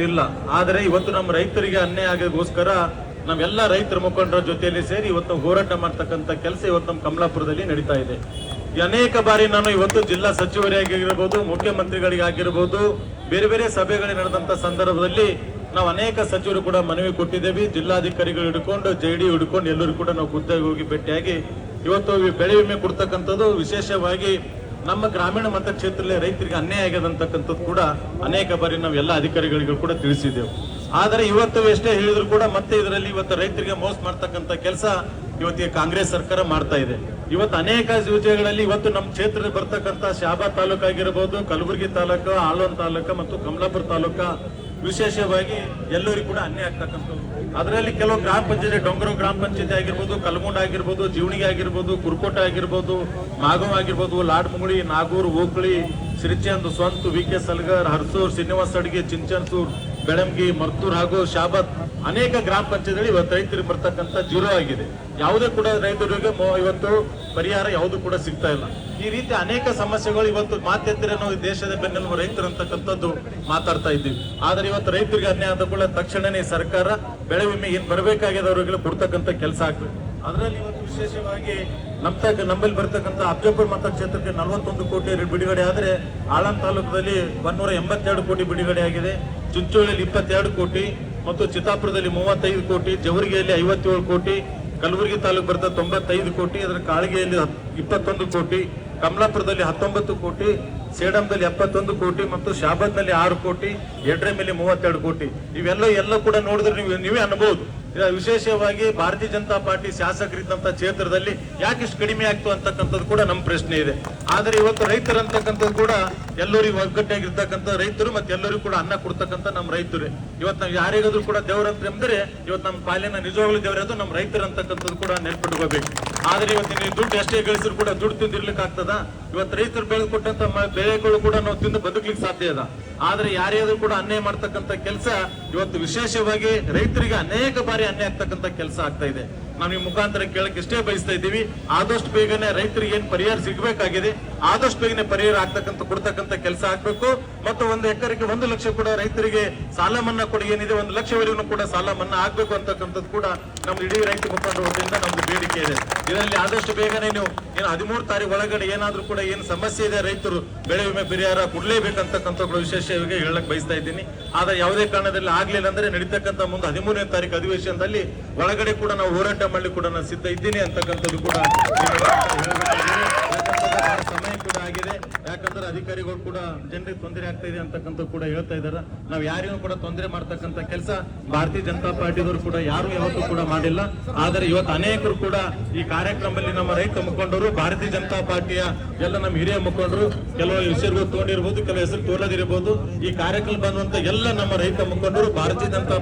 ಇಲ್ಲ. ಆದರೆ ಇವತ್ತು ನಮ್ಮ ರೈತರಿಗೆ ಅನ್ಯಾಯ ಆಗೋಸ್ಕರ ನಾವೆಲ್ಲ ರೈತರ ಮುಖಂಡರ ಜೊತೆಯಲ್ಲಿ ಸೇರಿ ಇವತ್ತು ಹೋರಾಟ ಮಾಡ್ತಕ್ಕಂಥ ಕೆಲಸ ಇವತ್ತು ನಮ್ಮ ಕಮಲಾಪುರದಲ್ಲಿ ನಡೀತಾ ಇದೆ. ಅನೇಕ ಬಾರಿ ನಾನು ಇವತ್ತು ಜಿಲ್ಲಾ ಸಚಿವರಿಗಾಗಿರ್ಬೋದು, ಮುಖ್ಯಮಂತ್ರಿಗಳಿಗಾಗಿರ್ಬೋದು, ಬೇರೆ ಬೇರೆ ಸಭೆಗಳು ನಡೆದಂತ ಸಂದರ್ಭದಲ್ಲಿ ನಾವು ಅನೇಕ ಸಚಿವರು ಕೂಡ ಮನವಿ ಕೊಟ್ಟಿದ್ದೇವೆ. ಜಿಲ್ಲಾಧಿಕಾರಿಗಳು ಹಿಡ್ಕೊಂಡು JD ಹಿಡ್ಕೊಂಡು ಎಲ್ಲರೂ ಕೂಡ ನಾವು ಖುದ್ದಾಗಿ ಹೋಗಿ ಭೇಟಿಯಾಗಿ ಇವತ್ತು ಬೆಳೆ ವಿಮೆ ಕೊಡ್ತಕ್ಕಂಥದ್ದು ವಿಶೇಷವಾಗಿ ನಮ್ಮ ಗ್ರಾಮೀಣ ಮತಕ್ಷೇತ್ರದಲ್ಲಿ ರೈತರಿಗೆ ಅನ್ಯಾಯ ಆಗ್ಯದಂತಕ್ಕಂಥದ್ದು ಕೂಡ ಅನೇಕ ಬಾರಿ ನಾವು ಎಲ್ಲ ಅಧಿಕಾರಿಗಳಿಗೂ ಕೂಡ ತಿಳಿಸಿದ್ದೆವು. ಆದರೆ ಇವತ್ತು ಎಷ್ಟೇ ಹೇಳಿದ್ರು ಕೂಡ ಮತ್ತೆ ಇದರಲ್ಲಿ ಇವತ್ತು ರೈತರಿಗೆ ಮೋಸ ಮಾಡ್ತಕ್ಕಂಥ ಕೆಲಸ ಇವತ್ತಿಗೆ ಕಾಂಗ್ರೆಸ್ ಸರ್ಕಾರ ಮಾಡ್ತಾ ಇದೆ. ಇವತ್ತು ಅನೇಕ ಯೋಜನೆಗಳಲ್ಲಿ ಇವತ್ತು ನಮ್ಮ ಕ್ಷೇತ್ರದಲ್ಲಿ ಬರ್ತಕ್ಕಂಥ ಶಾಬಾ ತಾಲೂಕು ಆಗಿರಬಹುದು, ಕಲಬುರಗಿ ತಾಲೂಕು, ಆಳ್ವಾನ್ ತಾಲೂಕು ಮತ್ತು ಕಮಲಾಪುರ ತಾಲೂಕು ವಿಶೇಷವಾಗಿ ಎಲ್ಲರಿಗೂ ಕೂಡ ಅನ್ಯಾಯ ಆಗ್ತಕ್ಕಂಥದ್ದು. ಅದರಲ್ಲಿ ಕೆಲವು ಗ್ರಾಮ ಪಂಚಾಯತಿ, ಡೊಂಗರ ಗ್ರಾಮ ಪಂಚಾಯತಿ ಆಗಿರ್ಬೋದು, ಕಲಮುಂಡ ಆಗಿರ್ಬೋದು, ಜೀವಣಿಗೆ ಆಗಿರ್ಬೋದು, ಕುರುಕೋಟ ಆಗಿರ್ಬೋದು, ಮಾಗವ್ ಆಗಿರ್ಬೋದು, ಲಾಡ್ಮುಗುಳಿ, ನಾಗೂರ್, ಓಕಳಿ, ಸಿರಿಚಂದ್, ಸ್ವಂತ, VK ಸಲ್ಗರ್, ಹರ್ಸೂರ್, ಶ್ರೀನಿವಾಸ ಅಡ್ಗೆ, ಚಿಂಚನ್ಸೂರ್, ಬೆಳಂಗಿ, ಮರ್ತೂರ್ ಹಾಗೂ ಶಾಬತ್ ಅನೇಕ ಗ್ರಾಮ ಪಂಚಾಯತಿಗಳು ಇವತ್ತು ರೈತರಿಗೆ ಬರ್ತಕ್ಕಂಥ ಜೀರೋ ಆಗಿದೆ. ಯಾವುದೇ ಕೂಡ ರೈತರಿಗೆ ಇವತ್ತು ಪರಿಹಾರ ಯಾವುದು ಕೂಡ ಸಿಗ್ತಾ ಇಲ್ಲ. ಈ ರೀತಿ ಅನೇಕ ಸಮಸ್ಯೆಗಳು ಇವತ್ತು ಮಾತೆತ್ತಿರ ನಾವು ದೇಶದ ಬೆನ್ನೆಲುಬು ರೈತರು ಅಂತಕ್ಕಂಥದ್ದು ಮಾತಾಡ್ತಾ ಇದ್ದೀವಿ. ಆದ್ರೆ ಇವತ್ತು ರೈತರಿಗೆ ಅನ್ಯಾಯ ಆದ ಕೂಡ ತಕ್ಷಣನೇ ಸರ್ಕಾರ ಬೆಳೆ ವಿಮೆ ಏನ್ ಬರಬೇಕಾಗಿದೆ ಅವರಿಗೆ ಕೊಡ್ತಕ್ಕಂಥ ಕೆಲಸ ಆಗ್ಬೇಕು. ಅದರಲ್ಲಿ ಇವತ್ತು ವಿಶೇಷವಾಗಿ ನಮ್ಮಲ್ಲಿ ಬರ್ತಕ್ಕಂಥ ಅಫಜಲ್ಪುರ ಮತಕ್ಷೇತ್ರಕ್ಕೆ 41 ಕೋಟಿ ಬಿಡುಗಡೆ ಆದರೆ ಆಳಂದ್ ತಾಲೂಕದಲ್ಲಿ 182 ಕೋಟಿ ಬಿಡುಗಡೆ ಆಗಿದೆ. ಚುಂಚೋಳಿಯಲ್ಲಿ 22 ಕೋಟಿ ಮತ್ತು ಚಿತ್ತಾಪುರದಲ್ಲಿ 35 ಕೋಟಿ, ಜವರ್ಗಿಯಲ್ಲಿ 57 ಕೋಟಿ, ಕಲಬುರಗಿ ತಾಲೂಕು ಬರ್ತದೆ 95 ಕೋಟಿ, ಅದರ ಕಾಳಗಿಯಲ್ಲಿ 21 ಕೋಟಿ, ಕಮಲಾಪುರದಲ್ಲಿ 19 ಕೋಟಿ, ಸೇಡಂದಲ್ಲಿ 71 ಕೋಟಿ ಮತ್ತು ಶಾಬಾದ್ನಲ್ಲಿ 6 ಕೋಟಿ, ಯಡ್ರೆಮೆಯಲ್ಲಿ 32 ಕೋಟಿ. ಇವೆಲ್ಲ ಕೂಡ ನೋಡಿದ್ರೆ ನೀವೇ ಅನ್ಬಹುದು. ವಿಶೇಷವಾಗಿ ಭಾರತೀಯ ಜನತಾ ಪಾರ್ಟಿ ಶಾಸಕರಿದ್ದಂತ ಕ್ಷೇತ್ರದಲ್ಲಿ ಯಾಕೆ ಇಷ್ಟು ಕಡಿಮೆ ಆಗ್ತು ಅಂತಕ್ಕಂಥದ್ದು ಕೂಡ ನಮ್ಮ ಪ್ರಶ್ನೆ ಇದೆ. ಆದರೆ ಇವತ್ತು ರೈತರು ಅಂತಕ್ಕಂಥದ್ದು ಕೂಡ ಎಲ್ಲರಿಗೂ ಒಗ್ಗಟ್ಟಾಗಿರ್ತಕ್ಕಂಥ ರೈತರು ಮತ್ತೆ ಎಲ್ಲರಿಗೂ ಕೂಡ ಅನ್ನ ಕೊಡ್ತಕ್ಕಂಥ ನಮ್ಮ ರೈತರು. ಇವತ್ತು ನಾವು ಯಾರಿಗಾದ್ರೂ ಕೂಡ ದೇವರಂತ ಎಂದ್ರೆ ಇವತ್ತು ನಮ್ಮ ಪಾಲಿನ ನಿಜವಾಗ್ಲೂ ದೇವರದು ನಮ್ಮ ರೈತರು ಅಂತಕ್ಕಂಥದ್ದು ಕೂಡ ನೆನ್ಪಿಟ್ಕೋಬೇಕು. ಆದ್ರೆ ಇವತ್ತು ನೀವು ದುಡ್ಡು ಎಷ್ಟೇ ಗಳಿಸಿದ್ರು ಕೂಡ ದುಡ್ಡು ತಿಂದಿರ್ಲಿಕ್ಕೆ ಆಗ್ತದ? ಇವತ್ತು ರೈತರು ಬೆಳೆದು ಕೊಟ್ಟಂತ ಬೆಳೆಗಳು ಕೂಡ ನಾವು ತಿಂದು ಬದುಕಲಿಕ್ಕೆ ಸಾಧ್ಯ ಅದ. ಆದ್ರೆ ಯಾರ್ಯಾದ್ರೂ ಕೂಡ ಅನ್ಯಾಯ ಮಾಡ್ತಕ್ಕಂಥ ಕೆಲಸ ಇವತ್ತು ವಿಶೇಷವಾಗಿ ರೈತರಿಗೆ ಅನೇಕ ಬಾರಿ ಅನ್ಯಾಯ ಆಗ್ತಕ್ಕಂಥ ಕೆಲಸ ಆಗ್ತಾ ಇದೆ. ನಾವು ಈ ಮುಖಾಂತರ ಕೇಳಕ್ಕೆ ಇಷ್ಟೇ ಬಯಸ್ತಾ ಇದ್ದೀವಿ, ಆದಷ್ಟು ಬೇಗನೆ ರೈತರಿಗೆ ಏನ್ ಪರಿಹಾರ ಸಿಗಬೇಕಾಗಿದೆ ಆದಷ್ಟು ಬೇಗನೆ ಪರಿಹಾರ ಕೊಡ್ತಕ್ಕಂಥ ಕೆಲಸ ಆಗ್ಬೇಕು. ಮತ್ತು 1 ಎಕರೆಗೆ 1 ಲಕ್ಷ ಕೂಡ ರೈತರಿಗೆ ಸಾಲ ಮನ್ನಾ ಕೂಡ ಏನಿದೆ 1 ಲಕ್ಷವರೆಗೂ ಕೂಡ ಸಾಲ ಮನ್ನಾ ಆಗ್ಬೇಕು ಅಂತಕ್ಕಂಥದ್ದು ಕೂಡ ನಮ್ದು ಇಡೀ ರೈತ ಮುಖಂಡರ ವತಿಯಿಂದ ನಮ್ದು ಬೇಡಿಕೆ ಇದೆ. ಇದರಲ್ಲಿ ಆದಷ್ಟು ಬೇಗನೆ ನೀವು 13 ತಾರೀಕು ಒಳಗಡೆ ಏನಾದ್ರೂ ಕೂಡ ಏನು ಸಮಸ್ಯೆ ಇದೆ ರೈತರು ಬೆಳೆ ವಿಮೆ ಪರಿಹಾರ ಕೊಡ್ಲೇಬೇಕಂತಕ್ಕಂಥ ವಿಶೇಷವಾಗಿ ಹೇಳಕ್ ಬಯಸ್ತಾ ಇದ್ದೀನಿ. ಆದ್ರೆ ಯಾವುದೇ ಕಾರಣದಲ್ಲಿ ಆಗ್ಲಿಲ್ಲ ಅಂದ್ರೆ ನಡೀತಕ್ಕಂಥ ಮುಂದೆ 13ನೇ ತಾರೀಕು ಅಧಿವೇಶನದಲ್ಲಿ ಒಳಗಡೆ ಕೂಡ ನಾವು ಹೋರಾಟ ಮಾಡ್ಲಿಕ್ಕೆ ಕೂಡ ನಾನು ಸಿದ್ಧ ಇದ್ದೀನಿ ಅಂತಕ್ಕಂಥದ್ದು ಕೂಡ ಸಮಯ ಕೂಡ ಆಗಿದೆ. ಯಾಕಂದ್ರೆ ಅಧಿಕಾರಿಗಳು ಕೂಡ ಜನರಿಗೆ ತೊಂದರೆ ಆಗ್ತಾ ಇದೆ ಅಂತಕ್ಕಂಥ ಕೂಡ ಹೇಳ್ತಾ ಇದ್ದಾರೆ. ನಾವು ಯಾರಿಗೂ ಕೂಡ ತೊಂದರೆ ಮಾಡ್ತಕ್ಕಂಥ ಕೆಲಸ ಭಾರತೀಯ ಜನತಾ ಪಾರ್ಟಿದವರು ಕೂಡ ಯಾರು ಯಾವತ್ತೂ ಕೂಡ ಮಾಡಿಲ್ಲ. ಆದರೆ ಇವತ್ತು ಅನೇಕರು ಕೂಡ ಈ ಕಾರ್ಯಕ್ರಮದಲ್ಲಿ ನಮ್ಮ ರೈತ ಮುಖಂಡರು, ಭಾರತೀಯ ಜನತಾ ಪಾರ್ಟಿಯ ಎಲ್ಲ ನಮ್ಮ ಹಿರಿಯ ಮುಖಂಡರು, ಕೆಲವು ಹೆಸರುಗಳು ತಗೊಂಡಿರ್ಬೋದು, ಕೆಲವು ಹೆಸರು ತೋರದಿರಬಹುದು, ಈ ಕಾರ್ಯಕ್ರಮ ಬಂದಂತ ಎಲ್ಲ ನಮ್ಮ ರೈತ ಮುಖಂಡರು ಭಾರತೀಯ ಜನತಾ